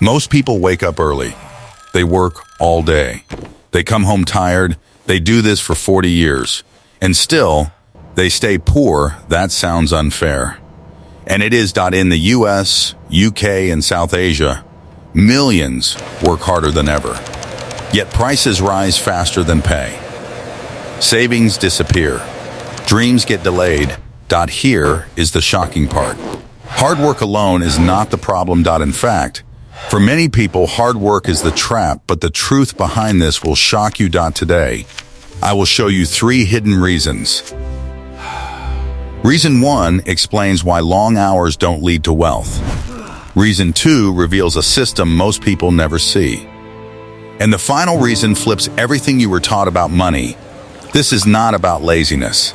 Most people wake up early. They work all day. They come home tired. They do this for 40 years. And still, they stay poor. That sounds unfair. And it is. In the US, UK, and South Asia, millions work harder than ever. Yet prices rise faster than pay. Savings disappear. Dreams get delayed. Here is the shocking part. Hard work alone is not the problem. In fact, for many people, hard work is the trap, but the truth behind this will shock you. Today, I will show you 3 hidden reasons. Reason 1 explains why long hours don't lead to wealth. Reason 2 reveals a system most people never see. And the final reason flips everything you were taught about money. This is not about laziness.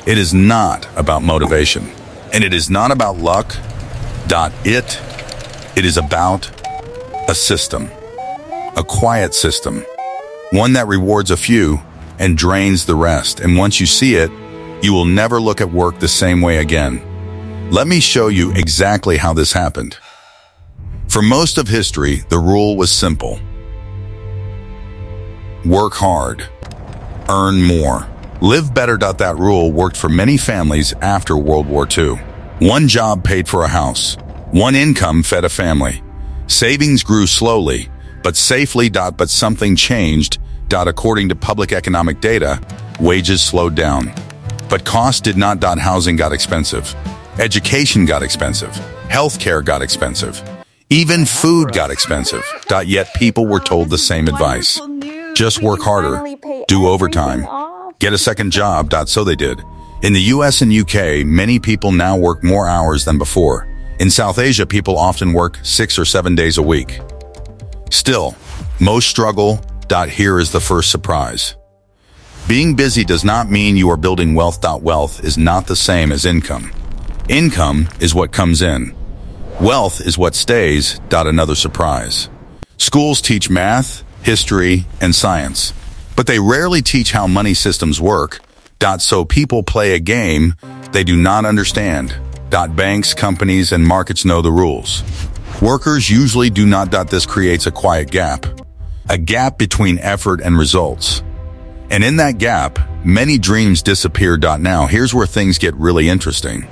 It is not about motivation. And it is not about luck. It is about a system. A quiet system. One that rewards a few and drains the rest. And once you see it, you will never look at work the same way again. Let me show you exactly how this happened. For most of history, the rule was simple. Work hard. Earn more. Live better. That rule worked for many families after World War II. One job paid for a house. One income fed a family. Savings grew slowly, but safely. But something changed. According to public economic data, wages slowed down. But costs did not. Housing got expensive. Education got expensive. Healthcare got expensive. Even food got expensive. Yet people were told the same advice. Just work harder. Do overtime. Get a second job. So they did. In the US and UK, many people now work more hours than before. In South Asia, people often work 6 or 7 days a week. Still, most struggle. Here is the first surprise. Being busy does not mean you are building wealth. Wealth is not the same as income. Income is what comes in. Wealth is what stays. Another surprise. Schools teach math, history, and science, but they rarely teach how money systems work. So people play a game they do not understand. Banks, companies, and markets know the rules. Workers usually do not. This creates a quiet gap. A gap between effort and results. And in that gap, many dreams disappear. Now, here's where things get really interesting.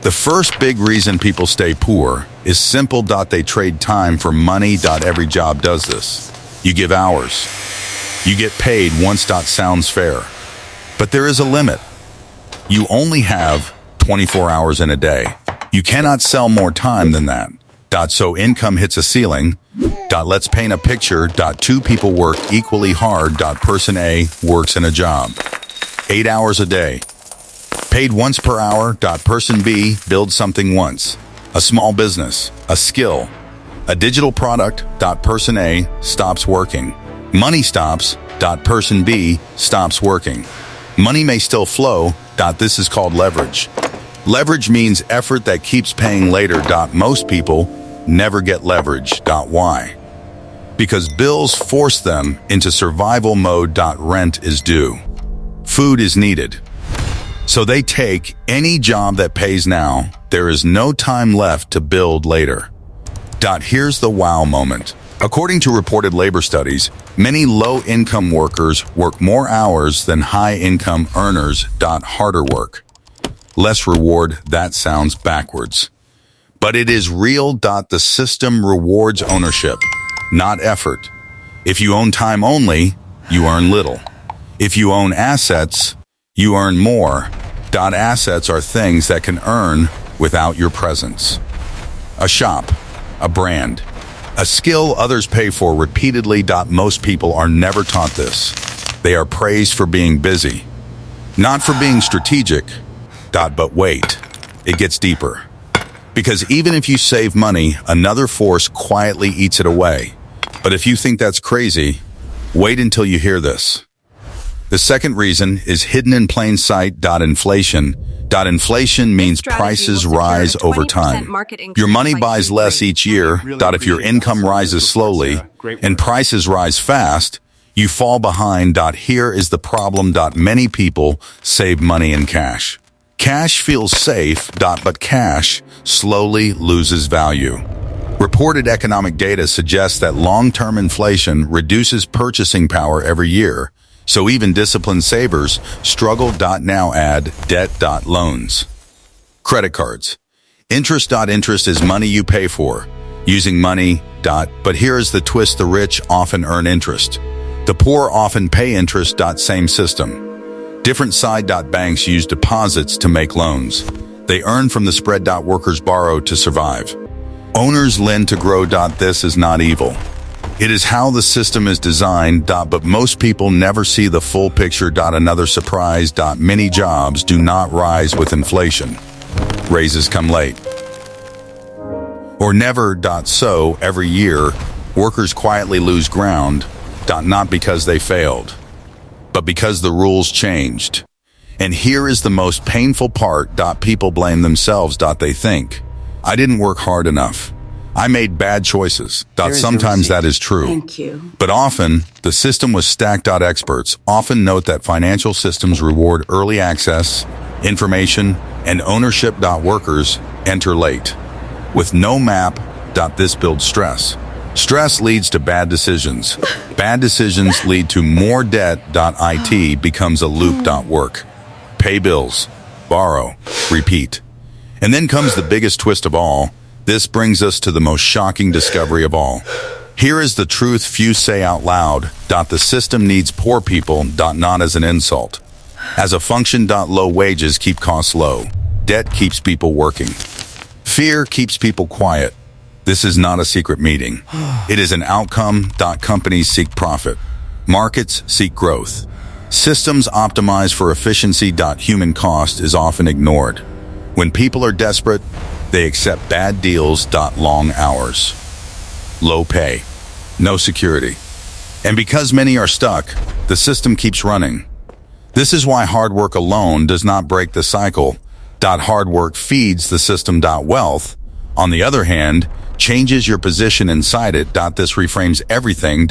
The first big reason people stay poor is simple. They trade time for money. Every job does this. You give hours. You get paid once. Sounds fair. But there is a limit. You only have 24 hours in a day. You cannot sell more time than that. So income hits a ceiling. Let's paint a picture. 2 people work equally hard. Person A works in a job 8 hours a day, paid once per hour. Person B builds something once, a small business, a skill, a digital product. Person A stops working. Money stops. Person B stops working. Money may still flow. This is called leverage. Leverage means effort that keeps paying later. Most people never get leverage. Why? Because bills force them into survival mode. Rent is due. Food is needed. So they take any job that pays now. There is no time left to build later. Here's the wow moment. According to reported labor studies, many low-income workers work more hours than high-income earners. Harder work. Less reward. That sounds backwards. But it is real. The system rewards ownership, not effort. If you own time only, you earn little. If you own assets, you earn more. Assets are things that can earn without your presence. A shop, a brand, a skill others pay for repeatedly. Most people are never taught this. They are praised for being busy, not for being strategic. But wait, it gets deeper. Because even if you save money, another force quietly eats it away. But if you think that's crazy, wait until you hear this. The second reason is hidden in plain sight. Inflation. Inflation means prices rise over time. Your money buys less each year. If your income rises slowly and prices rise fast, you fall behind. Here is the problem. Many people save money in cash. Cash feels safe. But cash slowly loses value. Reported economic data suggests that long-term inflation reduces purchasing power every year, so even disciplined savers struggle. Now add debt.loans. Credit cards. Interest is money you pay for, using money. But here is the twist: the rich often earn interest. The poor often pay interest. Same system. Different side. Banks use deposits to make loans. They earn from the spread. Workers borrow to survive. Owners lend to grow. This is not evil. It is how the system is designed. But most people never see the full picture. Another surprise. Many jobs do not rise with inflation. Raises come late. Or never. So every year, workers quietly lose ground. Not because they failed, but because the rules changed. And here is the most painful part. People blame themselves. They think, I didn't work hard enough. I made bad choices. Sometimes that is true. Thank you. But often, the system was stacked. Experts often note that financial systems reward early access, information, and ownership. Workers enter late. With no map. This builds stress. Stress leads to bad decisions. Bad decisions lead to more debt. It becomes a loop. Work. Pay bills. Borrow. Repeat. And then comes the biggest twist of all. This brings us to the most shocking discovery of all. Here is the truth few say out loud. The system needs poor people. Not as an insult. As a function. Low wages keep costs low. Debt keeps people working. Fear keeps people quiet. This is not a secret meeting. It is an outcome. Companies seek profit. Markets seek growth. Systems optimize for efficiency. Human cost is often ignored. When people are desperate, they accept bad deals. Long hours. Low pay. No security. And because many are stuck, the system keeps running. This is why hard work alone does not break the cycle. Hard work feeds the system. Wealth, on the other hand, changes your position inside it. This reframes everything.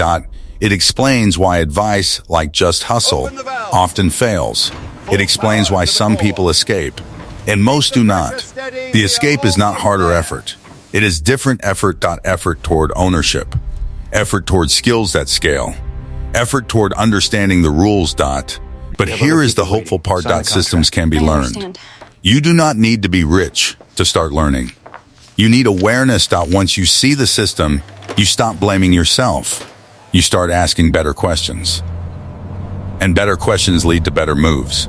It explains why advice like just hustle often fails. It explains why some people escape and most do not. The escape is not harder effort. It is different effort. Effort toward ownership. Effort toward skills that scale. Effort toward understanding the rules. But here is the hopeful part. Systems can be learned. You do not need to be rich to start learning. You need awareness. Once you see the system, you stop blaming yourself. You start asking better questions. And better questions lead to better moves.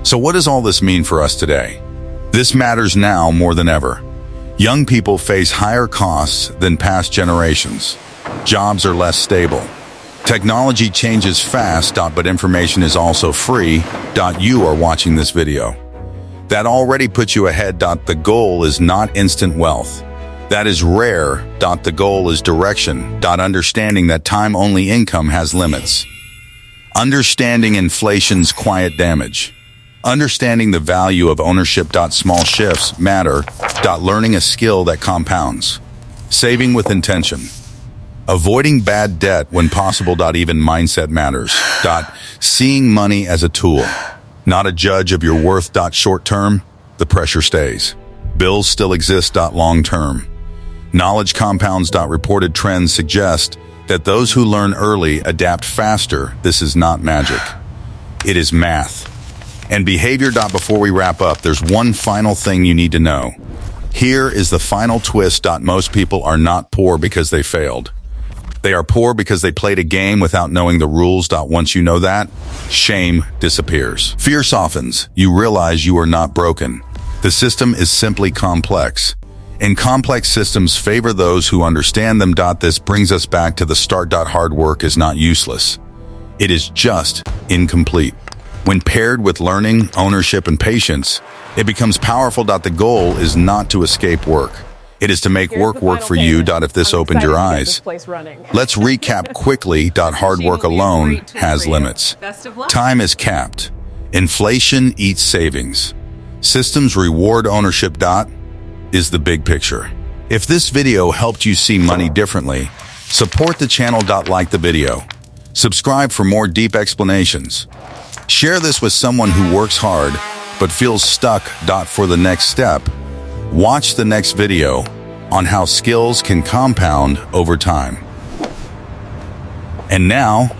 So what does all this mean for us today? This matters now more than ever. Young people face higher costs than past generations. Jobs are less stable. Technology changes fast. But information is also free. You are watching this video. That already puts you ahead. The goal is not instant wealth. That is rare. The goal is direction. Understanding that time-only income has limits. Understanding inflation's quiet damage. Understanding the value of ownership. Small shifts matter. Learning a skill that compounds. Saving with intention. Avoiding bad debt when possible. Even mindset matters. Seeing money as a tool, not a judge of your worth. Short term, the pressure stays. Bills still exist. Long term, knowledge compounds. Reported trends suggest that those who learn early adapt faster. This is not magic. It is math. And behavior. Before we wrap up, there's one final thing you need to know. Here is the final twist. Most people are not poor because they failed. They are poor because they played a game without knowing the rules. Once you know that, shame disappears. Fear softens. You realize you are not broken. The system is simply complex. And complex systems favor those who understand them. This brings us back to the start. Hard work is not useless. It is just incomplete. When paired with learning, ownership, and patience, it becomes powerful. The goal is not to escape work. It is to make work for you. If this opened your eyes, let's recap quickly. Hard work alone has limits. Time is capped. Inflation eats savings. Systems reward ownership. Is the big picture. If this video helped you see money differently, support the channel. Like the video. Subscribe for more deep explanations. Share this with someone who works hard but feels stuck. For the next step, watch the next video on how skills can compound over time. And now,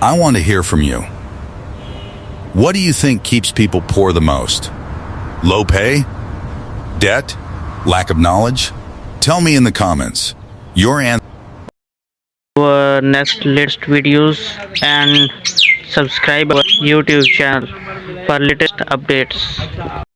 I want to hear from you. What do you think keeps people poor the most? Low pay? Debt? Lack of knowledge? Tell me in the comments. Your answer. Our next latest videos and subscribe our YouTube channel for latest updates.